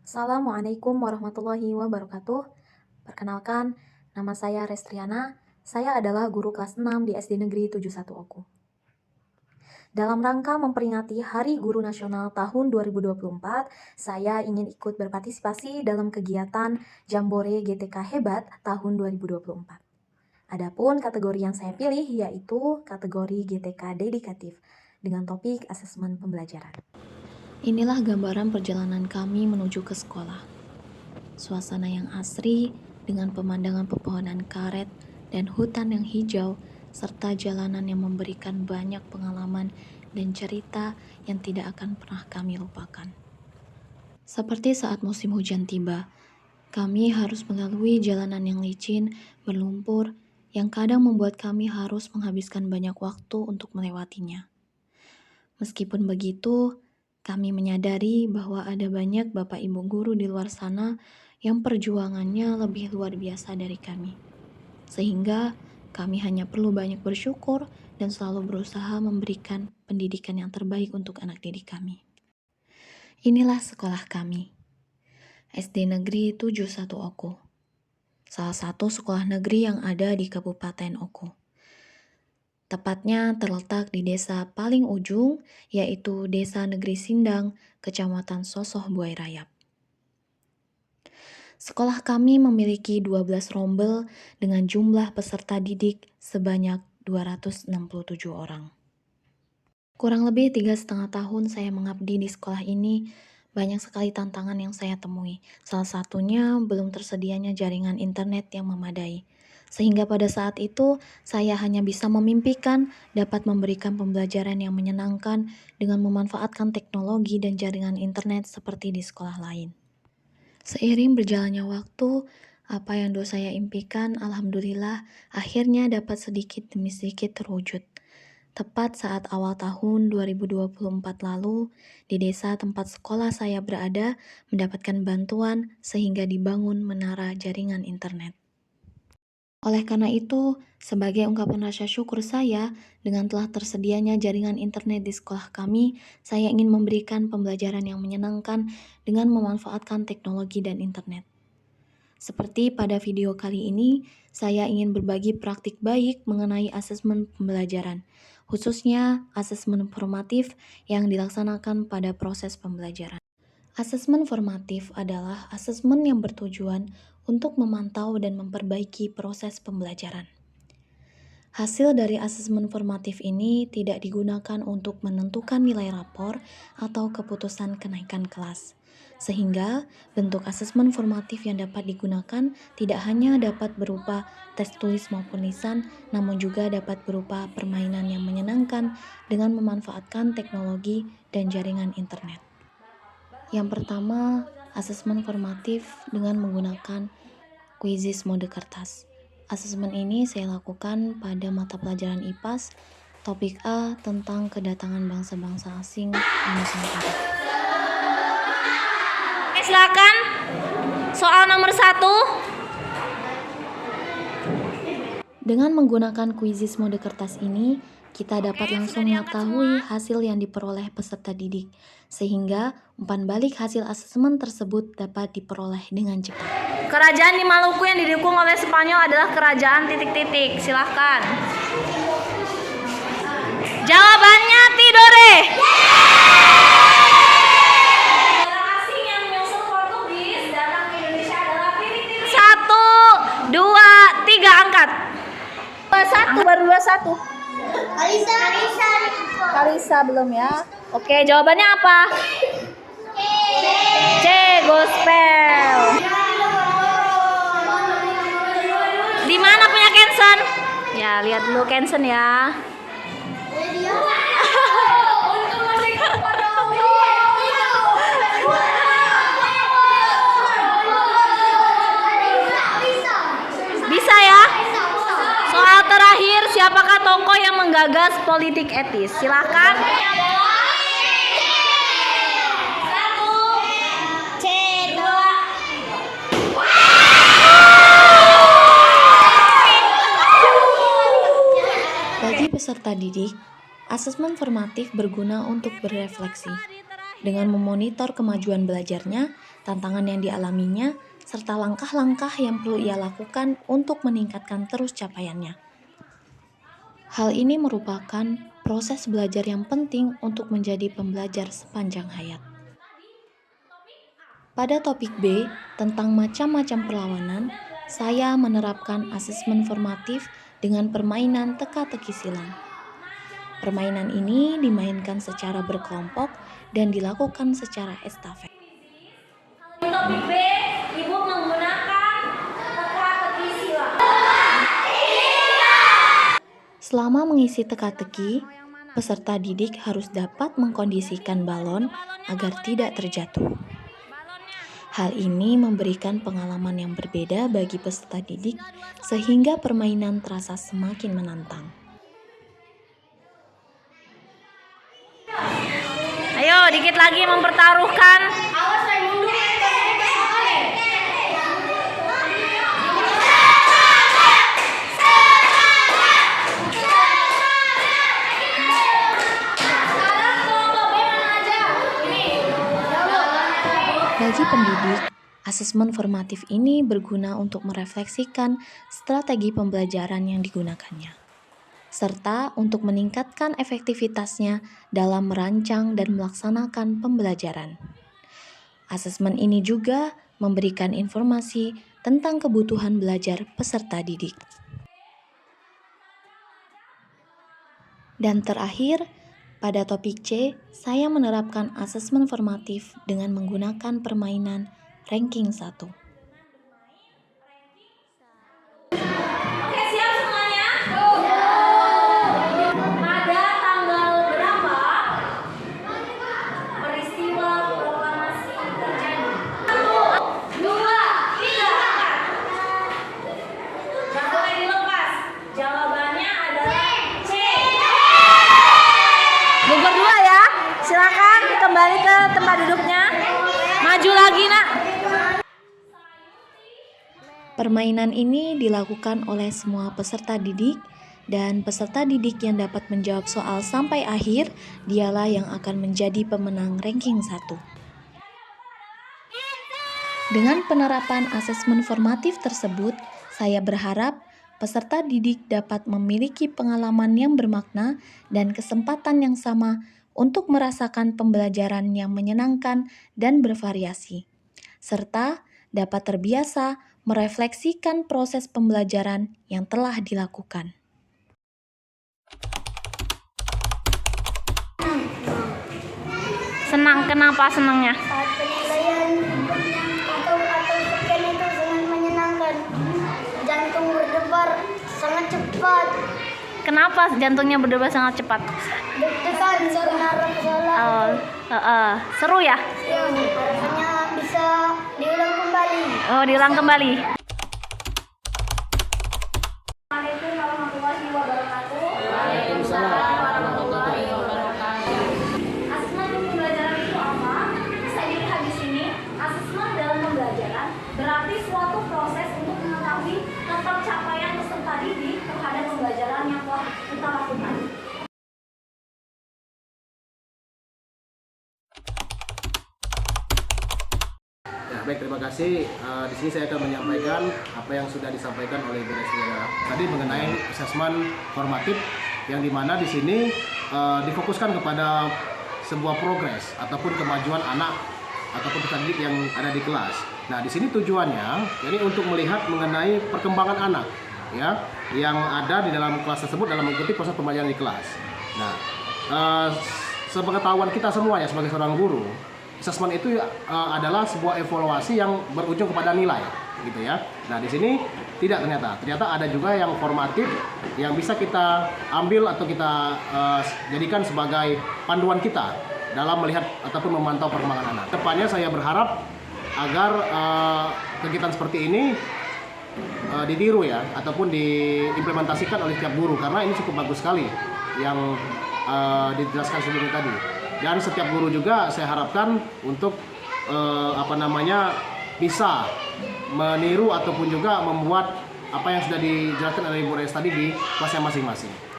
Assalamualaikum warahmatullahi wabarakatuh. Perkenalkan, nama saya Restriana. Saya adalah guru kelas 6 di SD Negeri 71 Oku. Dalam rangka memperingati Hari Guru Nasional tahun 2024, saya ingin ikut berpartisipasi dalam kegiatan Jambore GTK Hebat tahun 2024. Adapun kategori yang saya pilih yaitu kategori GTK Dedikatif dengan topik asesmen pembelajaran. Inilah gambaran perjalanan kami menuju ke sekolah. Suasana yang asri dengan pemandangan pepohonan karet dan hutan yang hijau serta jalanan yang memberikan banyak pengalaman dan cerita yang tidak akan pernah kami lupakan. Seperti saat musim hujan tiba, kami harus melalui jalanan yang licin, berlumpur, yang kadang membuat kami harus menghabiskan banyak waktu untuk melewatinya. Meskipun begitu, kami menyadari bahwa ada banyak Bapak Ibu guru di luar sana yang perjuangannya lebih luar biasa dari kami. Sehingga kami hanya perlu banyak bersyukur dan selalu berusaha memberikan pendidikan yang terbaik untuk anak didik kami. Inilah sekolah kami, SD Negeri 71 Oku, salah satu sekolah negeri yang ada di Kabupaten Oku. Tepatnya terletak di desa paling ujung, yaitu Desa Negeri Sindang, Kecamatan Sosoh Buai Rayap. Sekolah kami memiliki 12 rombel dengan jumlah peserta didik sebanyak 267 orang. Kurang lebih 3,5 tahun saya mengabdi di sekolah ini, banyak sekali tantangan yang saya temui. Salah satunya belum tersedianya jaringan internet yang memadai. Sehingga pada saat itu, saya hanya bisa memimpikan dapat memberikan pembelajaran yang menyenangkan dengan memanfaatkan teknologi dan jaringan internet seperti di sekolah lain. Seiring berjalannya waktu, apa yang dulu saya impikan, alhamdulillah, akhirnya dapat sedikit demi sedikit terwujud. Tepat saat awal tahun 2024 lalu, di desa tempat sekolah saya berada, mendapatkan bantuan sehingga dibangun menara jaringan internet. Oleh karena itu, sebagai ungkapan rasa syukur saya dengan telah tersedianya jaringan internet di sekolah kami, saya ingin memberikan pembelajaran yang menyenangkan dengan memanfaatkan teknologi dan internet. Seperti pada video kali ini, saya ingin berbagi praktik baik mengenai asesmen pembelajaran, khususnya asesmen formatif yang dilaksanakan pada proses pembelajaran. Asesmen formatif adalah asesmen yang bertujuan untuk memantau dan memperbaiki proses pembelajaran. Hasil dari asesmen formatif ini tidak digunakan untuk menentukan nilai rapor atau keputusan kenaikan kelas. Sehingga bentuk asesmen formatif yang dapat digunakan tidak hanya dapat berupa tes tulis maupun lisan, namun juga dapat berupa permainan yang menyenangkan dengan memanfaatkan teknologi dan jaringan internet. Yang pertama, asesmen formatif dengan menggunakan kuisis mode kertas. Asesmen ini saya lakukan pada mata pelajaran IPAS, topik A tentang kedatangan bangsa-bangsa asing di Nusantara. Silakan, soal nomor 1. Dengan menggunakan kuisis mode kertas ini, kita dapat langsung mengetahui hasil yang diperoleh peserta didik, sehingga umpan balik hasil asesmen tersebut dapat diperoleh dengan cepat. Kerajaan di Maluku yang didukung oleh Spanyol adalah kerajaan ... Silahkan. Jawabannya Tidore. Negara asing yang menyusul Portugis datang ke Indonesia adalah 1, 2, 3 angkat. 21 baru 21. Kalisa belum ya. Oke, jawabannya apa? C. Gospel. Di mana punya Kenson? Ya, lihat dulu Kenson ya. Bisa ya? Soal terakhir, siapakah tokoh yang menggagas politik etis? Silahkan. Bagi peserta didik, asesmen formatif berguna untuk berefleksi. dengan memonitor kemajuan belajarnya, tantangan yang dialaminya, serta langkah-langkah yang perlu ia lakukan untuk meningkatkan terus capaiannya. Hal ini merupakan proses belajar yang penting untuk menjadi pembelajar sepanjang hayat. Pada topik B, tentang macam-macam perlawanan, saya menerapkan asesmen formatif dengan permainan teka-teki silang. Permainan ini dimainkan secara berkelompok dan dilakukan secara estafet. Di topik B, Ibu menggunakan teka-teki silang. Selama mengisi teka-teki, peserta didik harus dapat mengkondisikan balon agar tidak terjatuh. Hal ini memberikan pengalaman yang berbeda bagi peserta didik sehingga permainan terasa semakin menantang. Ayo, dikit lagi mempertaruhkan. Bagi pendidik, asesmen formatif ini berguna untuk merefleksikan strategi pembelajaran yang digunakannya, serta untuk meningkatkan efektivitasnya dalam merancang dan melaksanakan pembelajaran. Asesmen ini juga memberikan informasi tentang kebutuhan belajar peserta didik. Dan terakhir, pada topik C, saya menerapkan asesmen formatif dengan menggunakan permainan ranking 1. Oke, siap semuanya? Pada tanggal berapa peristiwa proklamasi terjadi? 1, 2, 3, angkat. Gak boleh dilepas. Jawabannya adalah C. Gugur dua ya. Silakan kembali ke tempat duduknya. Maju lagi, Nak. Permainan ini dilakukan oleh semua peserta didik, dan peserta didik yang dapat menjawab soal sampai akhir, dialah yang akan menjadi pemenang ranking 1. Dengan penerapan asesmen formatif tersebut, saya berharap peserta didik dapat memiliki pengalaman yang bermakna dan kesempatan yang sama untuk merasakan pembelajaran yang menyenangkan dan bervariasi, serta dapat terbiasa merefleksikan proses pembelajaran yang telah dilakukan. Senang, kenapa senangnya? Saat penilaian atau sekian itu sangat menyenangkan. Jantung berdebar sangat cepat. Kenapa jantungnya berdebar sangat cepat? Deg-degan karena salah. Seru ya? Yang rasanya bisa diulang kembali. Oh, diulang kembali. Asesmen pembelajaran itu apa? Bisa dilihat di sini. Asesmen dalam pembelajaran berarti suatu proses untuk mengetahui pencapaian peserta didik terhadap pembelajaran yang telah kita lakukan. Ya, baik, terima kasih. Di sini saya akan menyampaikan apa yang sudah disampaikan oleh Ibu Deswira tadi mengenai asesmen formatif, yang dimana di sini difokuskan kepada sebuah progres ataupun kemajuan anak ataupun peserta didik yang ada di kelas. Nah, di sini tujuannya jadi untuk melihat mengenai perkembangan anak, ya, yang ada di dalam kelas tersebut dalam mengikuti proses pembelajaran di kelas. Nah, sepengetahuan kita semua ya sebagai seorang guru, asesmen itu adalah sebuah evaluasi yang berujung kepada nilai, gitu ya. Nah, di sini tidak, ternyata ada juga yang formatif yang bisa kita ambil atau kita jadikan sebagai panduan kita dalam melihat ataupun memantau perkembangan anak. Depannya saya berharap agar kegiatan seperti ini ditiru ya ataupun diimplementasikan oleh setiap guru, karena ini cukup bagus sekali yang dijelaskan sebelumnya tadi. Dan setiap guru juga saya harapkan untuk bisa meniru ataupun juga membuat apa yang sudah dijelaskan oleh Ibu Res tadi di kelasnya masing-masing.